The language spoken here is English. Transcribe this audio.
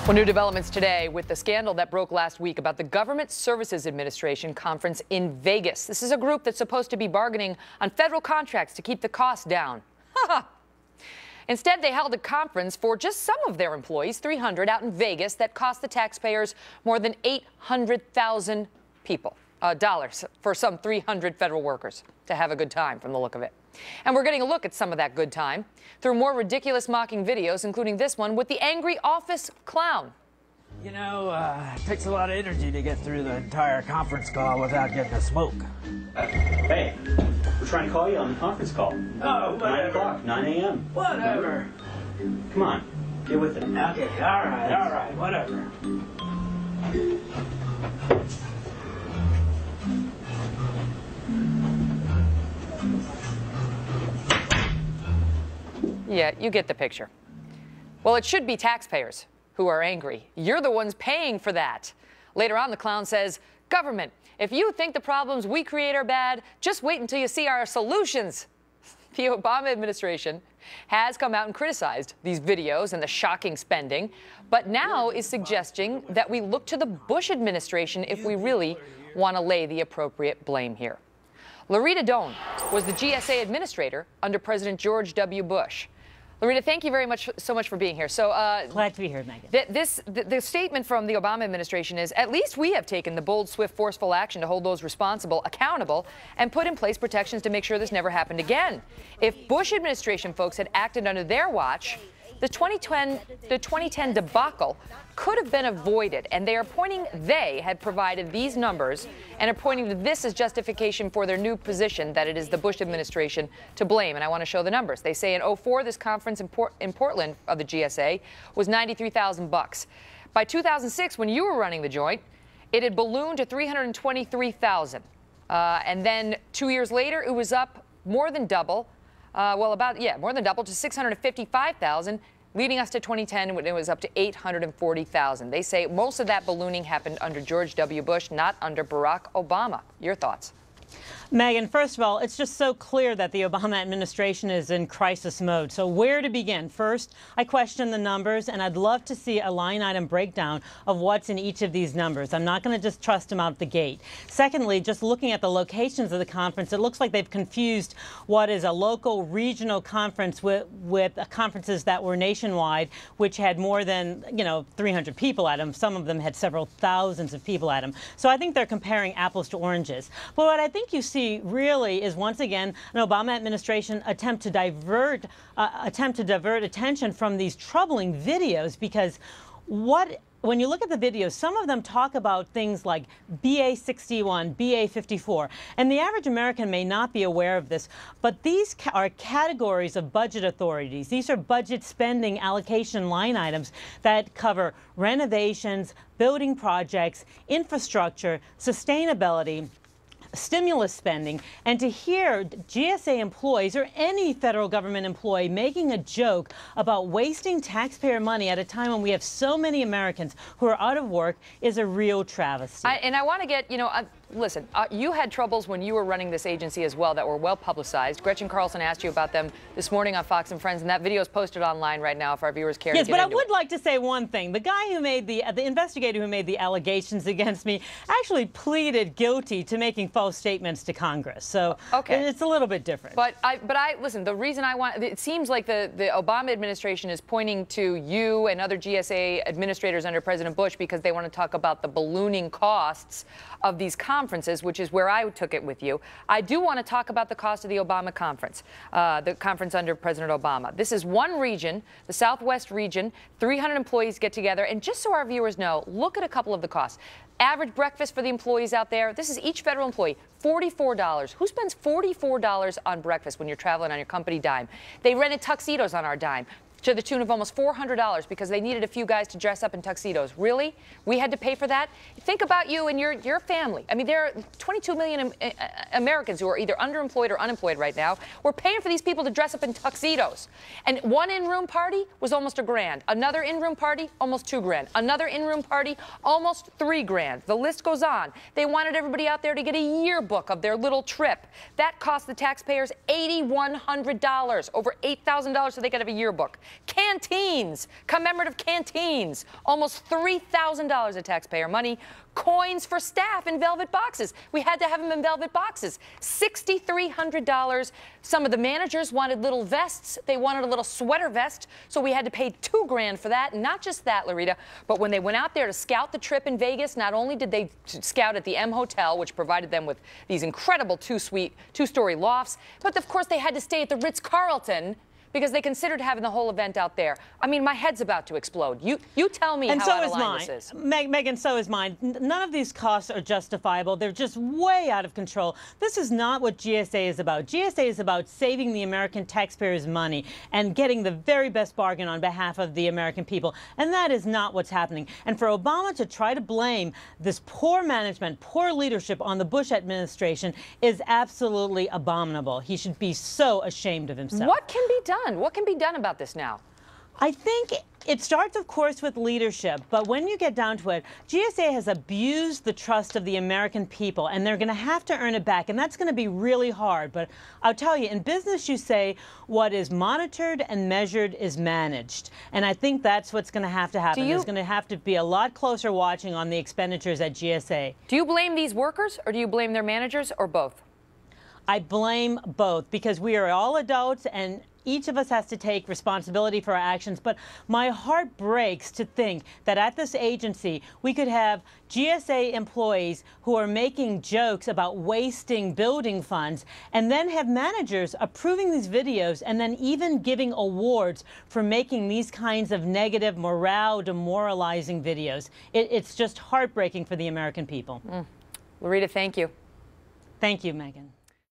Well, new developments today with the scandal that broke last week about the Government Services Administration conference in Vegas. This is a group that's supposed to be bargaining on federal contracts to keep the costs down. Instead, they held a conference for just some of their employees, 300 out in Vegas, that cost the taxpayers more than $800,000 dollars for some 300 federal workers to have a good time from the look of it. And we're getting a look at some of that good time through more ridiculous mocking videos, including this one with the angry office clown. You know, it takes a lot of energy to get through the entire conference call without getting a smoke. Hey, we're trying to call you on the conference call. Oh, 9 o'clock, 9 a.m. Whatever. Come on, get with it. Okay, all right, whatever. Yeah, you get the picture. Well, it should be taxpayers who are angry. You're the ones paying for that. Later on, the clown says, "Government, if you think the problems we create are bad, just wait until you see our solutions." The Obama administration has come out and criticized these videos and the shocking spending, but now is suggesting that we look to the Bush administration if we really want to lay the appropriate blame here. Loretta Doan was the G.S.A. administrator under President George W. Bush. Loretta, thank you very much so much for being here. So, glad to be here, Megan. The statement from the Obama administration is, at least we have taken the bold, swift, forceful action to hold those responsible accountable and put in place protections to make sure this never happened again. If Bush administration folks had acted under their watch, the 2010 debacle could have been avoided, and they had provided these numbers and are pointing to this as justification for their new position that it is the Bush administration to blame. And I want to show the numbers. They say in 2004, this conference in Portland of the G.S.A. was $93,000. By 2006, when you were running the joint, it had ballooned to $323,000. And then 2 years later, it was up more than double. More than double to $655,000, leading us to 2010 when it was up to $840,000. They say most of that ballooning happened under George W. Bush, not under Barack Obama. Your thoughts? Megan, first of all, it's just so clear that the Obama administration is in crisis mode. So where to begin? First, I question the numbers, and I'd love to see a line item breakdown of what's in each of these numbers. I'm not going to just trust them out the gate. Secondly, just looking at the locations of the conference, it looks like they've confused what is a local regional conference with conferences that were nationwide, which had more than, 300 people at them. Some of them had several thousands of people at them. So I think they're comparing apples to oranges. But what I think you see really is, once again, an Obama administration attempt to divert attention from these troubling videos, because when you look at the videos, some of them talk about things like BA 61, BA 54, and the average American may not be aware of this, but these are categories of budget authorities. These are budget spending allocation line items that cover renovations, building projects, infrastructure, sustainability, stimulus spending. And to hear G.S.A. employees or any federal government employee making a joke about wasting taxpayer money at a time when we have so many Americans who are out of work is a real travesty. And I want to get, listen, you had troubles when you were running this agency as well that were well publicized. Gretchen Carlson asked you about them this morning on Fox and Friends, and that video is posted online right now if our viewers care to get into it. Yes, but I would like to say one thing. The guy who made the investigator who made the allegations against me actually pleaded guilty to making false statements to Congress. So it's a little bit different. But listen, the reason it seems like the Obama administration is pointing to you and other GSA administrators under President Bush because they want to talk about the ballooning costs of these conferences, which is where I took it with you. I do want to talk about the cost of the Obama conference, the conference under President Obama. This is one region, the Southwest region, 300 employees get together. And just so our viewers know, look at a couple of the costs. Average breakfast for the employees out there, this is each federal employee, $44. Who spends $44 on breakfast when you're traveling on your company dime? They rented tuxedos on our dime to the tune of almost $400 because they needed a few guys to dress up in tuxedos. Really? We had to pay for that? Think about you and your family. I mean, there are 22 million Americans who are either underemployed or unemployed right now. We're paying for these people to dress up in tuxedos. And one in-room party was almost $1,000. Another in-room party, almost $2,000. Another in-room party, almost $3,000. The list goes on. They wanted everybody out there to get a yearbook of their little trip. That cost the taxpayers $8,100, over $8,000 so they could have a yearbook. Canteens, commemorative canteens, almost $3,000 of taxpayer money. Coins for staff in velvet boxes. We had to have them in velvet boxes. $6,300. Some of the managers wanted little vests. They wanted a little sweater vest, so we had to pay $2 grand for that. And not just that, Larita, but when they went out there to scout the trip in Vegas, not only did they scout at the M Hotel, which provided them with these incredible two-story lofts, but of course they had to stay at the Ritz-Carlton because they considered having the whole event out there. I mean, my head's about to explode. You tell me how out of line this is. Megan, so is mine. None of these costs are justifiable. They're just way out of control. This is not what GSA is about. GSA is about saving the American taxpayers' money and getting the very best bargain on behalf of the American people. And that is not what's happening. And for Obama to try to blame this poor management, poor leadership on the Bush administration is absolutely abominable. He should be so ashamed of himself. What can be done? What can be done about this now? I think it starts, of course, with leadership. But when you get down to it, GSA has abused the trust of the American people, and they're going to have to earn it back. And that's going to be really hard. But I'll tell you, in business, you say what is monitored and measured is managed. And I think that's what's going to happen. There's going to have to be a lot closer watching on the expenditures at GSA. Do you blame these workers, or do you blame their managers, or both? I blame both, because we are all adults, and each of us has to take responsibility for our actions. But my heart breaks to think that at this agency, we could have GSA employees who are making jokes about wasting building funds, and then have managers approving these videos and then even giving awards for making these kinds of negative, morale demoralizing videos. It's just heartbreaking for the American people. Larita, thank you. Thank you, Megan.